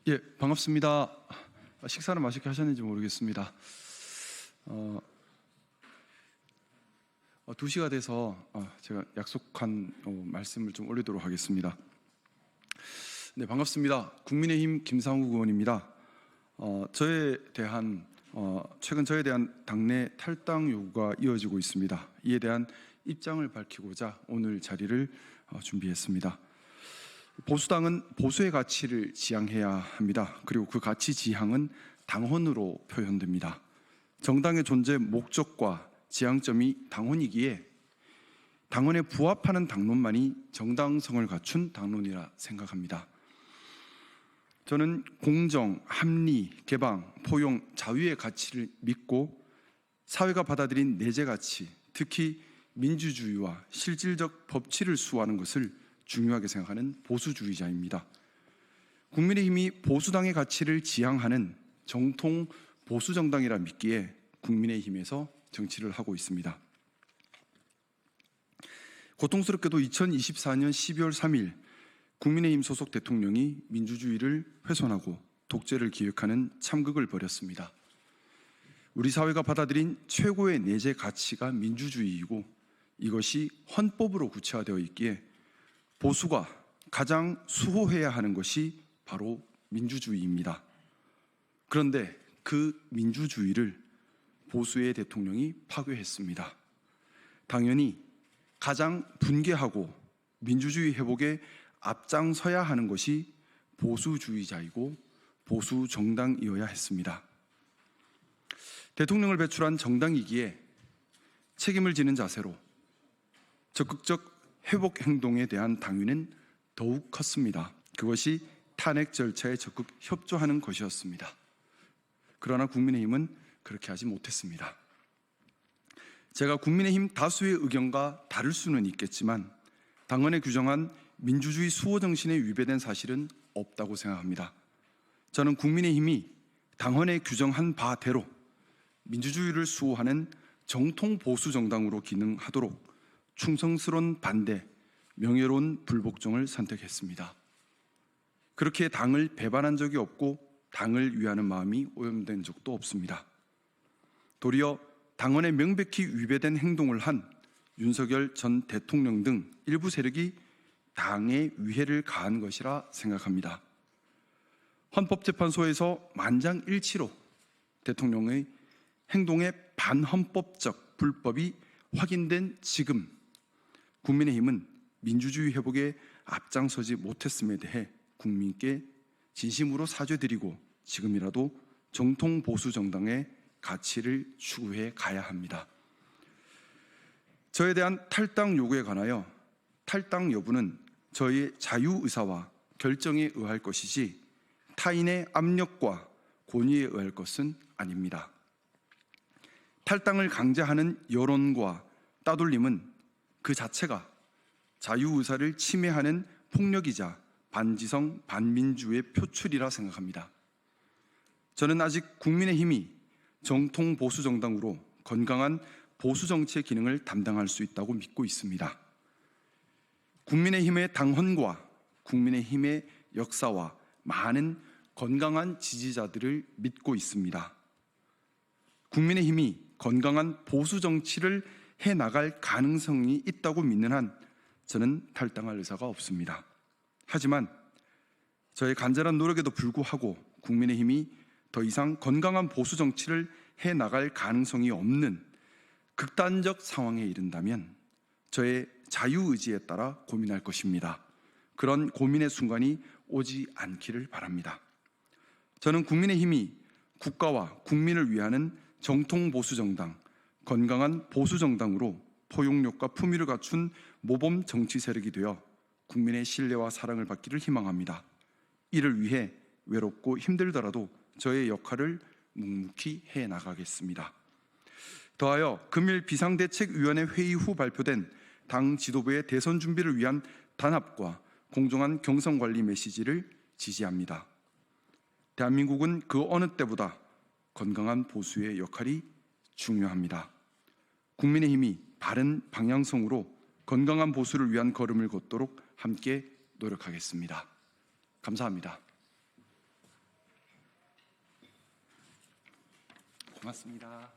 예, 반갑습니다. 식사는 맛있게 하셨는지 모르겠습니다. 2시가 돼서 제가 약속한 말씀을 좀 올리도록 하겠습니다. 네, 반갑습니다. 국민의힘 김상욱 의원입니다. 최근 저에 대한 당내 탈당 요구가 이어지고 있습니다. 이에 대한 입장을 밝히고자 오늘 자리를 준비했습니다. 보수당은 보수의 가치를 지향해야 합니다. 그리고 그 가치 지향은 당헌으로 표현됩니다. 정당의 존재 목적과 지향점이 당헌이기에 당헌에 부합하는 당론만이 정당성을 갖춘 당론이라 생각합니다. 저는 공정, 합리, 개방, 포용, 자유의 가치를 믿고 사회가 받아들인 내재 가치, 특히 민주주의와 실질적 법치를 수호하는 것을 중요하게 생각하는 보수주의자입니다. 국민의힘이 보수당의 가치를 지향하는 정통 보수정당이라 믿기에 국민의힘에서 정치를 하고 있습니다. 고통스럽게도 2024년 12월 3일 국민의힘 소속 대통령이 민주주의를 훼손하고 독재를 기획하는 참극을 벌였습니다. 우리 사회가 받아들인 최고의 내재 가치가 민주주의이고 이것이 헌법으로 구체화되어 있기에 보수가 가장 수호해야 하는 것이 바로 민주주의입니다. 그런데 그 민주주의를 보수의 대통령이 파괴했습니다. 당연히 가장 분개하고 민주주의 회복에 앞장서야 하는 것이 보수주의자이고 보수 정당이어야 했습니다. 대통령을 배출한 정당이기에 책임을 지는 자세로 적극적 회복 행동에 대한 당위는 더욱 컸습니다. 그것이 탄핵 절차에 적극 협조하는 것이었습니다. 그러나 국민의힘은 그렇게 하지 못했습니다. 제가 국민의힘 다수의 의견과 다를 수는 있겠지만 당헌에 규정한 민주주의 수호 정신에 위배된 사실은 없다고 생각합니다. 저는 국민의힘이 당헌에 규정한 바대로 민주주의를 수호하는 정통 보수 정당으로 기능하도록 충성스러운 반대, 명예로운 불복종을 선택했습니다. 그렇게 당을 배반한 적이 없고 당을 위하는 마음이 오염된 적도 없습니다. 도리어 당헌에 명백히 위배된 행동을 한 윤석열 전 대통령 등 일부 세력이 당에 위해를 가한 것이라 생각합니다. 헌법재판소에서 만장일치로 대통령의 행동의 반헌법적 불법이 확인된 지금 국민의힘은 민주주의 회복에 앞장서지 못했음에 대해 국민께 진심으로 사죄드리고 지금이라도 정통 보수 정당의 가치를 추구해 가야 합니다. 저에 대한 탈당 요구에 관하여 탈당 여부는 저의 자유의사와 결정에 의할 것이지 타인의 압력과 권위에 의할 것은 아닙니다. 탈당을 강제하는 여론과 따돌림은 그 자체가 자유의사를 침해하는 폭력이자 반지성, 반민주의 표출이라 생각합니다. 저는 아직 국민의힘이 정통 보수 정당으로 건강한 보수 정치의 기능을 담당할 수 있다고 믿고 있습니다. 국민의힘의 당헌과 국민의힘의 역사와 많은 건강한 지지자들을 믿고 있습니다. 국민의힘이 건강한 보수 정치를 해나갈 가능성이 있다고 믿는 한 저는 탈당할 의사가 없습니다. 하지만 저의 간절한 노력에도 불구하고 국민의힘이 더 이상 건강한 보수 정치를 해나갈 가능성이 없는 극단적 상황에 이른다면 저의 자유의지에 따라 고민할 것입니다. 그런 고민의 순간이 오지 않기를 바랍니다. 저는 국민의힘이 국가와 국민을 위하는 정통 보수 정당, 건강한 보수 정당으로 포용력과 품위를 갖춘 모범 정치 세력이 되어 국민의 신뢰와 사랑을 받기를 희망합니다. 이를 위해 외롭고 힘들더라도 저의 역할을 묵묵히 해나가겠습니다. 더하여 금일 비상대책위원회 회의 후 발표된 당 지도부의 대선 준비를 위한 단합과 공정한 경선관리 메시지를 지지합니다. 대한민국은 그 어느 때보다 건강한 보수의 역할이 중요합니다. 국민의힘이 바른 방향성으로 건강한 보수를 위한 걸음을 걷도록 함께 노력하겠습니다. 감사합니다. 고맙습니다.